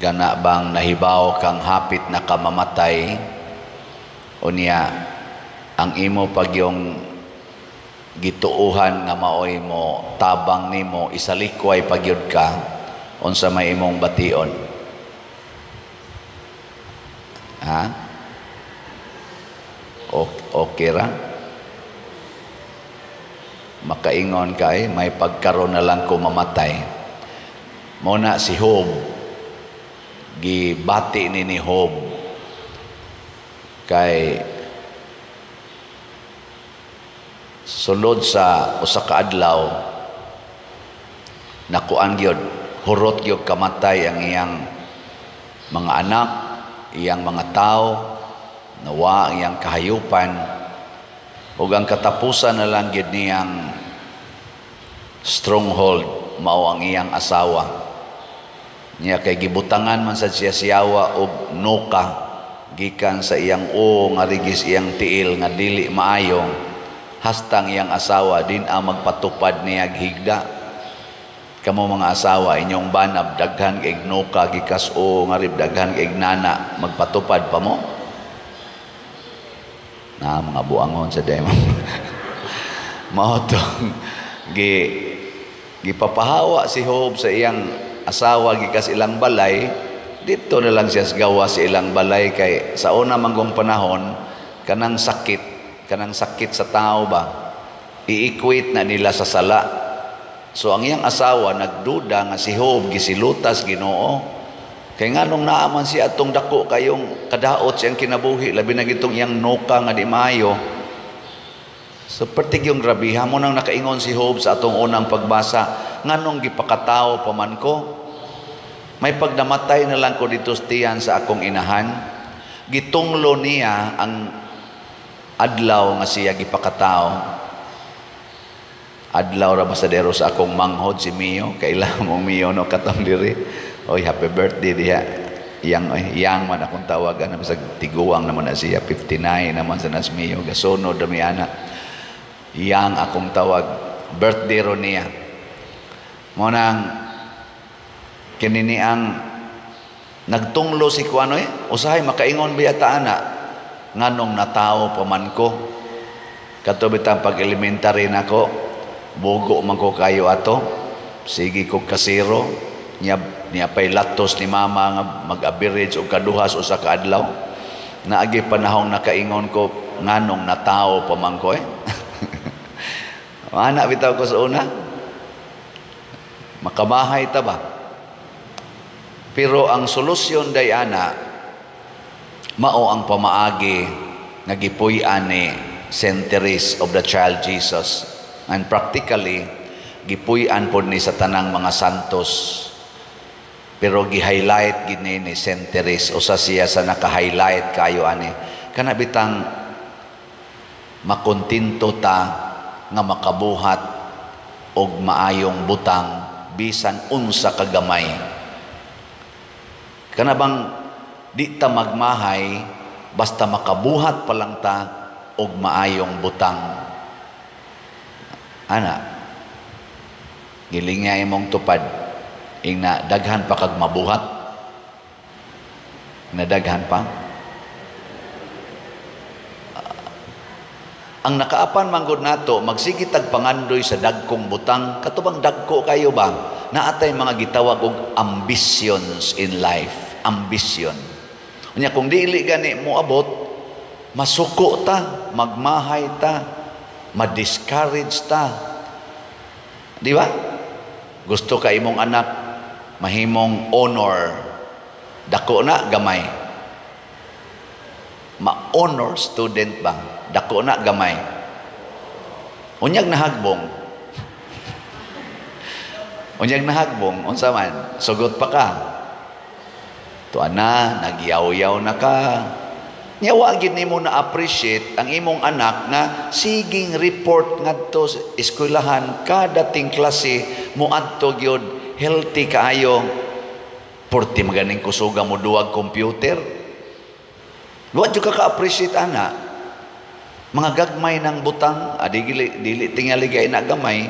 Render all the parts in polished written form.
Gana bang nahibaw kang hapit na kamamatay, unya ang imo pag yung gituuhan nga maoy mo tabang nimo isalikway pagyud ka, unsa may imong bation? Ha? Okay ra? Makaingon kay may pagkaroon na lang ko mamatay. Muna si Job, gibati ni Job kay sulod sa usa ka adlaw nakuan gyud hurot gyud kamatay ang iyang mga anak, iyang mga tao, nawa ang iyang kahayupan, ug ang katapusan na lang gyud niyang stronghold mao ang iyang asawa niya, kay gibutangan man sa siyawa og nuka gikan sa iyang nga rigis iyang tiil nga dili maayo, hastang iyang asawa din ang magpatupad niya higda. Kamo mga asawa, inyong banab daghan kay nuka gikas nga rib daghan kay nana, magpatupad pa mo na mga buangon sa demo. Mao tong gipapahawa si Job sa iyang asawa gikas ilang balay, dito na lang siya gawa sa ilang balay kay sa una manggong panahon kanang sakit sa tao ba i-equate na nila sa sala. So ang iyang asawa nagduda nga si Job gisilutas Ginoo, kay nganong naaman siya atong dako kayong kadaot siyang kinabuhi, labi na gitong iyang nuka nga di maayo. So pertig yung grabiha mo nang nakaingon si Job sa atong unang pagbasa, nganong gipakatao pa man ko, may pagdamatay na lang ko dito tiyan sa akong inahan. Gitunglo niya ang adlaw nga siya gipakatao. Adlaw ra basadero sa akong manghod si Mio, kailangan mong Mio no katong diri. Oy, happy birthday diha. Yang man akong tawagan na bisag tiguang naman na siya, 59 naman sa nas Mio, gasunod dami anak. Yang akong tawag, birthday ro niya. Mo nang kinini ang nagtunglo si kuano usahay makaingon biyata ana nganong natao pa man ko. Katubitang pag elementary nako, bugo man ko kayo ato, sige ko kasiro niya pay latos ni mama nga mag-average og kaduhas usa ka adlaw. Naagi panahong nakaingon ko nganong natao pa man ko Ana bitaw ko sa una, makamahay ta ba? Pero ang solusyon day ana, mao ang pamaagi nga gipuy-an ni Saint Therese of the Child Jesus, and practically gipuy-an pod ni sa tanang mga santos. Pero gi-highlight gini ni Saint Therese, usa siya sa naka-highlight kayo ani, kana bitang makontinto ta nga makabuhat og maayong butang bisan unsa kagamay. Kana bang di ta magmahay basta makabuhat pa lang ta og maayong butang. Ana, giling nga imong tupad ingna daghan pa kag mabuhat, na daghan pa. Ang nakaapan manggod nato magsige tag pangandoy sa dagkong butang, katubang dagko kayo ba naatay mga gitawag og ambitions in life. Ambition unya kung dili gani mo abot, masuko ta, magmahay ta, ma-discourage ta, di ba? Gusto ka imong anak mahimong honor, dako na gamay, ma-honor student ba, dako na gamay, unyag nahagbong unsa man sugot pa ka tuan na nagyaw-yaw na ka, nyawa gid nimo na appreciate ang imong anak na siging report ngadto sa eskwelahan kada ting klase mo adto gyud healthy kaayo, porti maganing kusuga mo duwag computer. Wa jud ka appreciate ana mga gagmay ng butang, dili tingali gay na gamay,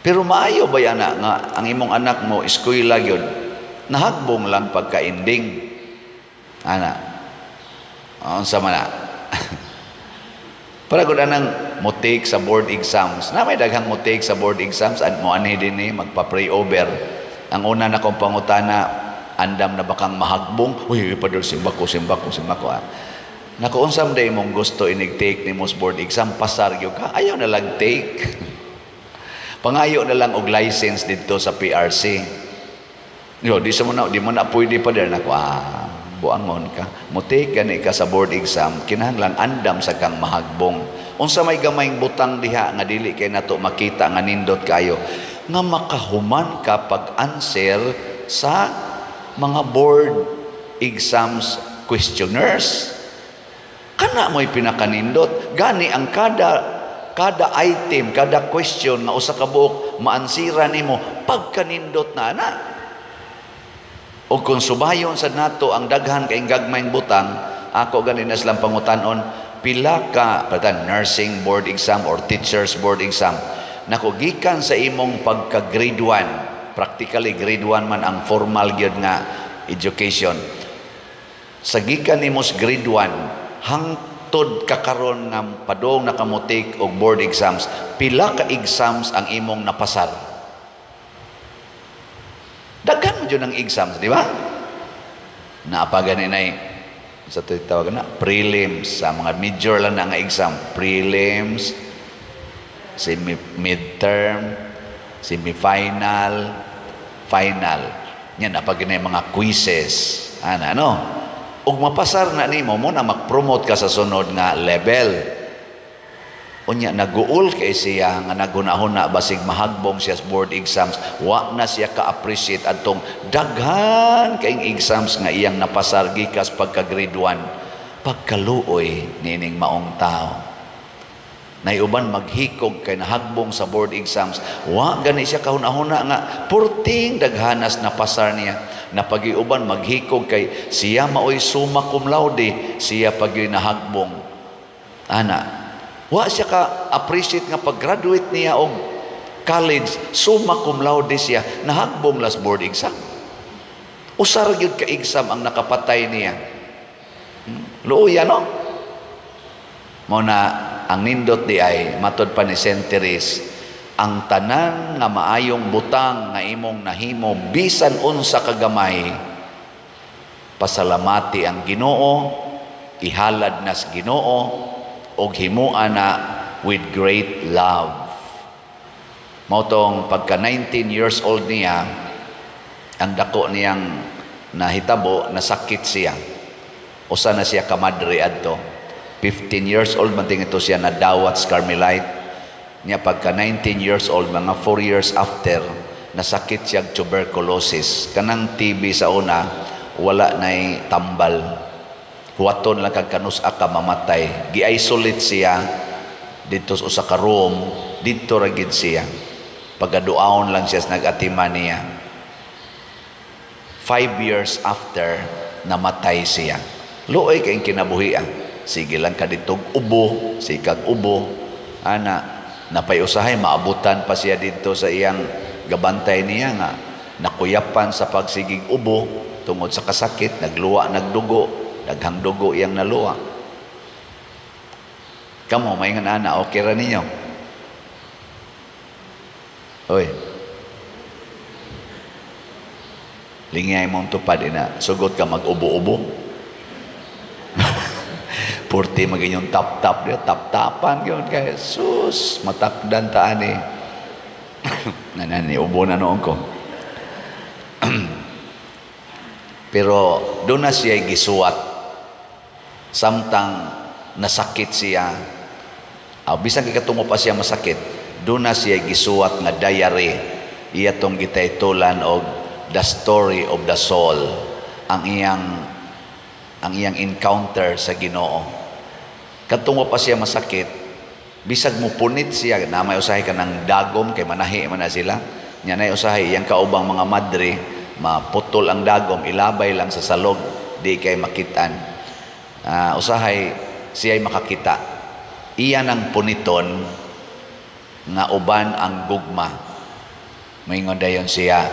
pero maayo ba yana nga ang imong anak mo eskwela gyud nahagbong lang pagka-ending. Ana, sa mana. Para gud anang mo-take sa board exams. Na may daghang mo-take sa board exams at mo ani din magpa-pray over. Ang una na kong pangutana, andam na bakang mahagbong? Uy, padol simba ko. Naku, unsam day mong gusto inig-take ni mos board exam, pasar gyud ka. Ayaw na lang take. Pangayo na lang og license dito sa PRC. Yo, di mo na pwede pa din ako. Buangon ka. Mo-take gani ka sa board exam, kinahanglan andam sa kang mahagbong. Unsa may gamayng butang diha nga dili kay nato makita nga nindot kayo, nga makahuman ka pag-answer sa mga board exams questionnaires. Kana mo'y pinakanindot. Gani ang kada item, kada question nga usa ka buok maansira nimo pagkanindot na ana. O kung subayon sa nato ang daghan kay gagmayng butang, ako ganin na silang pangutanon, pila ka nursing board exam or teachers board exam, nakugikan sa imong pagka grade 1, practically grade 1 man ang formal gyud nga education. Sa gikan nimos grade 1 hangtod kakaron nga padong nakamutik og board exams, pila ka exams ang imong napasar? Daghan mo dyan ang exams, di ba? Napaganin na sa tawag na, prelims, sa mga major lang na nga exam, prelims, midterm, semifinal, final. Yan, napaganin mga quizzes. Ano? Ug mapasar na nimo mo na mag-promote ka sa sunod nga level. Unya naguol kay siya nga nagunahuna basig mahagbong siya sa board exams, wa na siya ka-appreciate adtong daghan kaing exams nga iyang napasar gikas pagka grade 1. Pagkaluoy nining maong tao. Naiuban maghikog kay nahagbong sa board exams, wa gani siya kahuna-huna nga purting daghanas napasar niya. Napagiuban maghikog kay siya maoy summa cum laude, siya pagyoy nahagbong. Ana, wa siya ka-appreciate nga pag-graduate niya og college, summa cum laude siya, nahagbong last board exam. Usar gyud ka exam ang nakapatay niya. Luoy no? Muna, ang nindot di ay, matod pa ni St. Therese, ang tanan nga maayong butang nga imong nahimo, bisan unsa kagamay, pasalamati ang Ginoo, ihalad nas Ginoo, og himuan na with great love. Motong pagka 19 years old niya, ang dako niyang nahitabo, nasakit siya. Usa na siya kamadre adto. 15 years old man ito siya nadawat sa Carmelite. Niya pagka 19 years old, mga 4 years after, nasakit siya tuberculosis. Kanang TB sa una, wala na'y tambal. Huwaton lang kag kanus ka mamatay. Gi-isolate siya dito sa ka room, dito ra gid siya. Pagaduaon lang siya sa nag-atima niya. 5 years after, namatay siya. Luoy kay kinabuhi. Sige lang ka ditog ubo, sikag ubo. Ana, napayusahay maabutan pa siya dito sa iyang gabantay niya nga nakuyapan sa pagsigig ubo tungod sa kasakit, nagluwa, nagdugo. Daghang dugo iyang naluwa. Kamo, may nga na, okay ra ninyo? Oy. Lingay mong tupad ina, sugot ka mag-ubo-ubo. Purti mag-inyong tap-tap, tap-tapan yun kaya, sus, matakdan taan eh. Nanani, ubo na noon ko. Pero doon na siya gisuwat. Samtang nasakit siya, bisan kikatungo pa siya masakit, doon na siya gisuwat nga diary. Iya tong gitaytulan og The Story of the Soul, ang iyang encounter sa Ginoo. Katungo pa siya masakit, bisag mo punit siya, na may usahay ka ng dagom, kay manahi man na sila, nya na usahay, iyang kaubang mga madre, maputol ang dagom, ilabay lang sa salog, di kay makitaan. Usahay siya'y makakita. Iyan ang puniton nga uban ang gugma. Maingon dayon siya,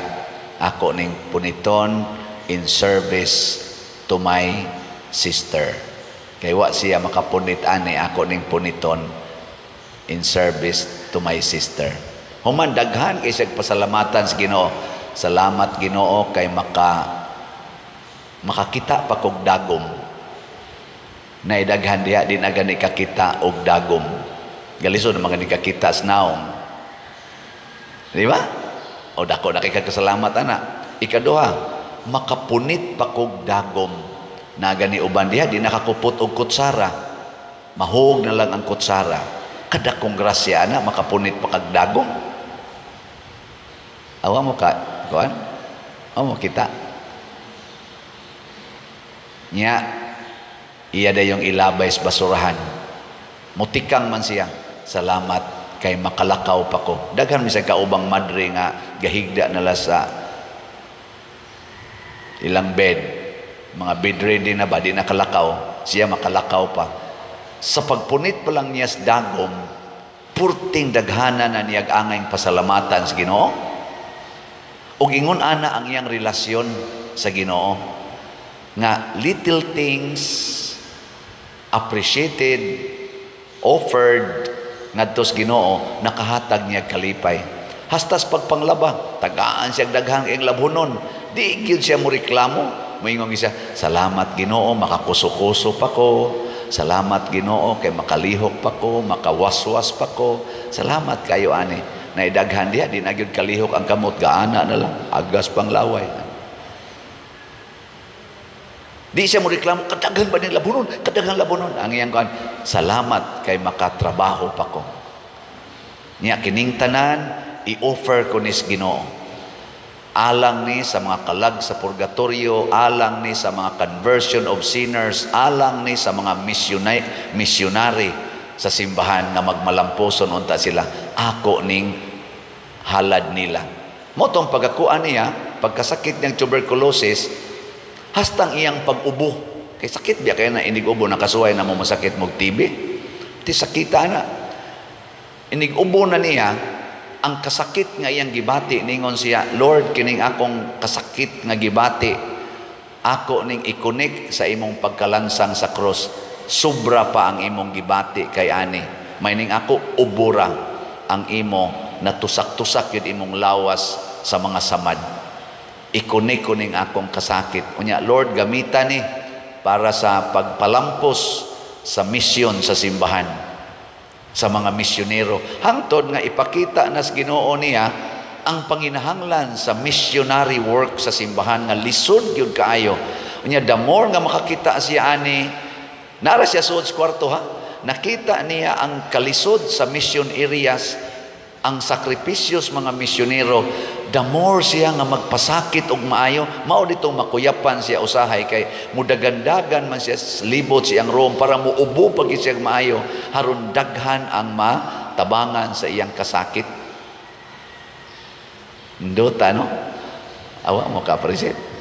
ako ning puniton in service to my sister. Kay wa siya makapunit ani, ako ning puniton in service to my sister. Human daghan kay siya pasalamatan sa Ginoo. Salamat Ginoo kay makakita pa kog dagom. Naidaghan diha din aga ni kakita og dagom. Galisod mga ni kakita sa naong. Di ba? O dako na kay kasalamat ana. Ikaduha, makapunit pa kog dagom. Naga ni uban diha di nakakupot og kutsara. Mahog na lang ang kutsara. Kada kong grasya na makapunit pa kag dagom. Awa mo ka, kuan? Awa mo kita. Nya, iya dayong ilabay sa basurahan. Mutikang man siya. Salamat kay makalakaw pa ko. Daghan mi sa kaubang madre nga gahigda nala sa ilang bed. Mga bedready na ba, di nakalakaw. Siya makalakaw pa. Sa pagpunit pa lang niya sa dagom, purting daghana na niyag angay pasalamatan sa Ginoo. O ingon ana ang iyang relasyon sa Ginoo. Nga little things appreciated, offered ngadto sa Ginoo, nakahatag niya kalipay. Hastas pagpanglaba, tagaan siya daghang ing labhonon. Di gyud siya mo reklamo. Moingon siya, salamat Ginoo, makakuso-kuso pa ko. Salamat Ginoo kay makalihok pa ko, makawaswas pa ko. Salamat kayo ani. Naidaghan diha di na gyud kalihok ang kamot, gaana na lang, agas pang laway. Di siya mo reklamo, kadaghan ba ning labunon? Kadaghan labunon. Ang iyang kuan, salamat kay makatrabaho pa ko. Niya kining tanan i-offer ko ni Ginoo. Alang ni sa mga kalag sa purgatorio, alang ni sa mga conversion of sinners, alang ni sa mga missionary sa simbahan na magmalamposon unta sila. Ako ning halad nila. Motong pagkakuan niya, pagkasakit niyang tuberculosis, hastang iyang pag-ubo. Kay sakit biya kaya na inig-ubo, nakasuway na mo masakit mong TB. Ti sakita na. Inig-ubo na niya, ang kasakit nga iyang gibati, ningon siya, Lord, kining akong kasakit nga gibati, ako ning ikonik sa imong pagkalansang sa cross, sobra pa ang imong gibati kay ani. May ning ako, ubura ang imo, natusak-tusak yun imong lawas sa mga samad. Ikonik kuning akong kasakit. Unya, Lord, gamitan ni para sa pagpalampos sa misyon sa simbahan, sa mga misyonero. Hangtod nga ipakita na sa Ginoo niya ang panginahanglan sa missionary work sa simbahan nga lisod gyud kaayo. Unya, the more nga makakita siya ani, nara siya suod sa kwarto ha, nakita niya ang kalisod sa mission areas, ang sakripisyos mga misyonero, the more siya nga magpasakit og maayo, mao dito makuyapan siya usahay kay mudagandagan man siya libot siyang Rome para muubo pag siya maayo haron daghan ang matabangan sa iyang kasakit. Ndota no? Awa mo ka appreciate.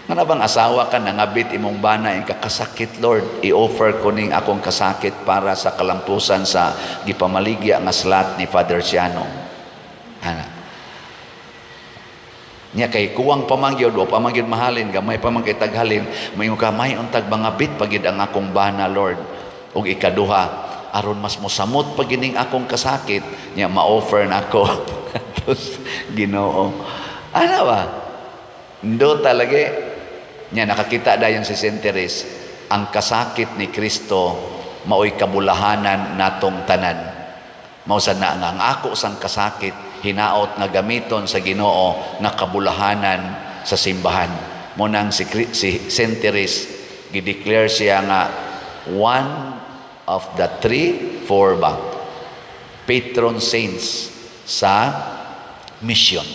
Nga na bang asawa ka, nangabit imong bana yung kakasakit, Lord, i-offer ko ning akong kasakit para sa kalampusan sa gipamaligya nga slat ni Father Ciano. Ana. Nya kay kuwang pamangyod o pamangyod mahalin, gamay pamangkay taghalin, may kamay untag bangabit pagid ang akong bana, Lord. Ug ikaduha, aron mas mosamot pag gining akong kasakit, nya ma-offer nako. Ginoo. Ana ba? Ndo talage. Nya nakakita dayon si Saint Therese, ang kasakit ni Kristo maoy kabulahanan natong tanan. Mao sad na ang ako sang kasakit hinaot nga gamiton sa Ginoo nga kabulahanan sa simbahan. Mo nang si Saint Therese gideclare siya nga one of the 4 patron saints sa mission.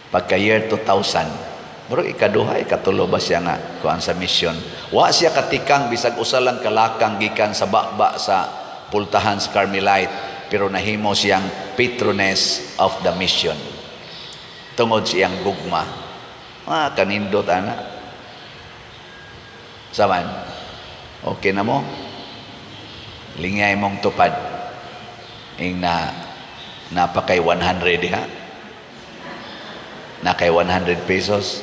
Pagka year 2000, murag ikaduha, ikatulo ba siya nga kuan sa mission. Wa siya katikang bisag usa lang kalakang gikan sa baba sa pultahan sa Carmelite, pero nahimo siyang patroness of the mission. Tungod siyang gugma. Kanindot ana. Saman. Okay na mo? Lingay mong tupad. Ing napakay 100 ha. na kay 100 pesos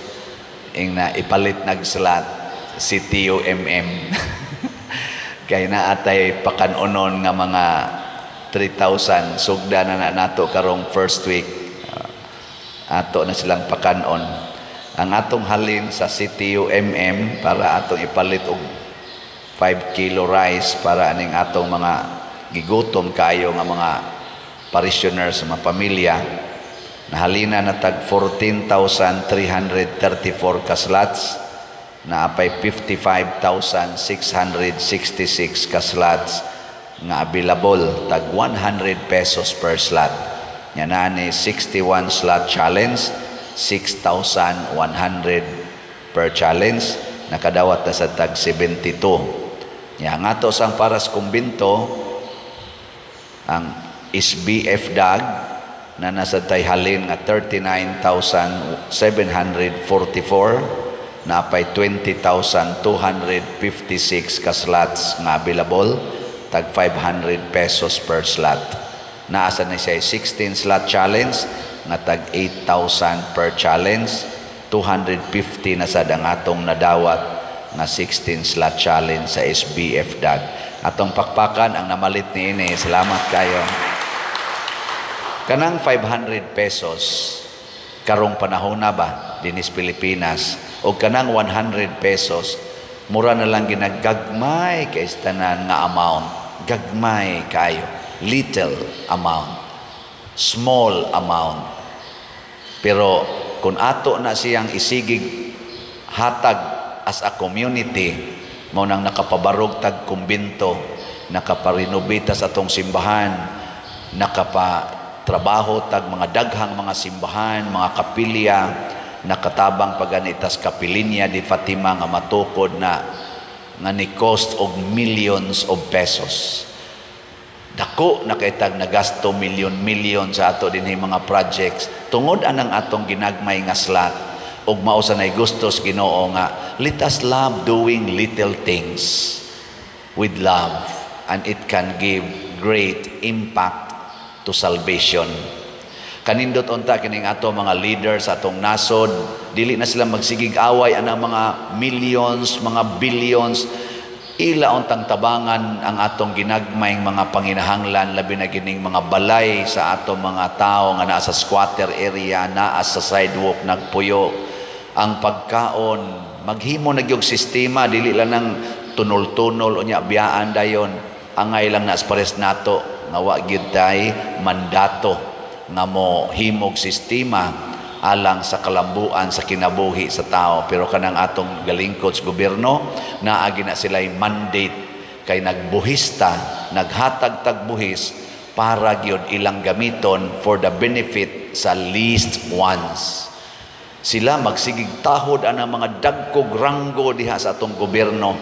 ing na ipalit nag-slot CTUMM kay naatay pakanunon nga mga 3,000 sugda na nato karong first week. Ato na silang pakanon. Ang atong halin sa CTUMM para atong ipalit og 5 kilo rice para aning atong mga gigutom kayo nga mga parishioners, mga pamilya. Nahalina na tag 14,334 ka slots, na apay 55,666 ka slots nga available, tag 100 pesos per slot. Yan na ni 61 slot challenge, 6,100 per challenge, nakadawat na sa tag 72. Yan nga to sang paras kumbinto, ang SBF DAG na nasa tayhalin nga 39,744, na pay 20,256 ka slots nga available, tag 500 pesos per slot. Naasa na siya 16 slot challenge nga tag 8,000 per challenge, 250 na sad ang atong nadawat nga 16 slot challenge sa SBF DAG. Atong pakpakan ang namalit ni ini. Salamat kayo. Kanang 500 pesos karong panahon na ba dinis Pilipinas, o kanang 100 pesos mura na lang ginagagmay kay tanan nga amount, gagmay kayo, little amount, small amount. Pero kung ato na siyang isigig hatag as a community, mao nang nakapabarog tag kumbinto, nakaparenovita sa atong simbahan, nakapatrabaho tag mga daghang mga simbahan, mga kapilya, nakatabang paganitas kapilinya di Fatima nga matukod na nga ni cost og millions of pesos. Dako na kay tag nagasto milyon sa ato dinhi mga projects tungod anang atong ginagmay nga slot, ug mao sa nay gustos Ginoo nga let us love doing little things with love, and it can give great impact to salvation. Kanindot unta kining ato mga leaders sa atong nasod, dili na sila magsigig away anang mga millions, mga billions. Ila untang tabangan ang atong ginagmayng mga panginahanglan, labi na gining mga balay sa atong mga tao nga naa sa squatter area, naa sa sidewalk nagpuyo. Ang pagkaon, maghimo na gyud sistema, dili lang nang tunol-tunol unya biyaan dayon. Angay lang na pares nato nga wa gyud tay mandato nga mo himog sistema alang sa kalambuan sa kinabuhi sa tao. Pero kanang atong galingkod sa gobyerno, naagi na sila'y mandate kay nagbuhista, naghatag tagbuhis para gyud ilang gamiton for the benefit sa least ones. Sila magsigig tahod ang mga dagkog ranggo diha sa atong gobyerno.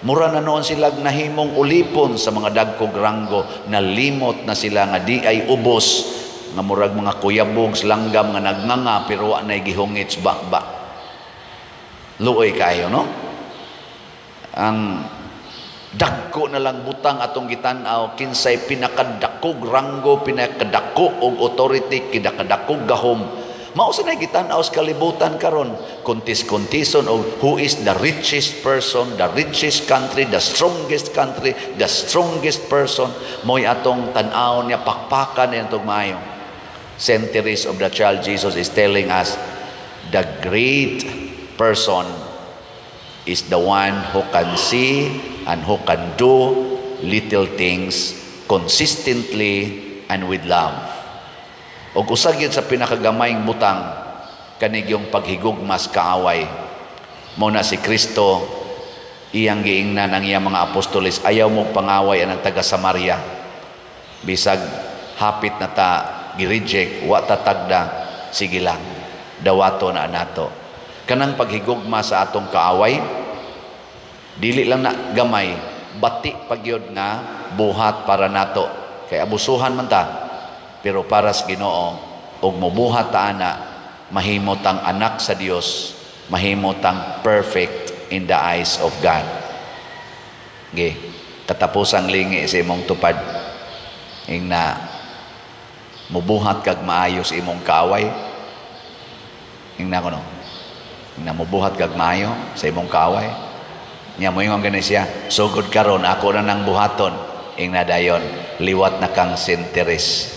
Mura na noon sila nahimong ulipon sa mga dagkog ranggo, nalimot na sila nga di ay ubos, nga murag mga kuyabog, langgam nga nagnganga pero anay gihungits bakba. Luoy kayo, no? Ang dagko na lang butang atong gitan-aw, kinsay pinakadakog ranggo, pinakadako og authority, kidakadakog gahom. Mao sa nay gitan-aw sa kalibutan karon, kontis-kontison og who is the richest person, the richest country, the strongest person. Mo'y atong tan-aw niya, pakpakan niya itong maayo. Centuries of the child Jesus is telling us the great person is the one who can see and who can do little things consistently and with love. O usag yun sa pinakagamay butang kanig yung paghigugmas kaaway. Muna si Kristo, iyang giingnan ang iyang mga apostoles, ayaw mo pangaway ang taga Samaria. Bisag hapit na ta gi-reject, wa tatagda, sige lang, dawato na nato. Kanang paghigugma sa atong kaaway, dili lang na gamay, bati pagyod na buhat para nato. Kay abusuhan man ta, pero para sa Ginoo, ug mubuhat ta ana, mahimot ang anak sa Dios, mahimot ang perfect in the eyes of God. Okay. Katapusang lingi sa imong tupad, ing na mubuhat kag maayos imong kaaway, Ingna ko no. Ingna mo buhat kag maayo sa imong kaaway. Nya mo ingon gani siya, sugod karon ako na nang buhaton. Ingna dayon, liwat na kang sinteres.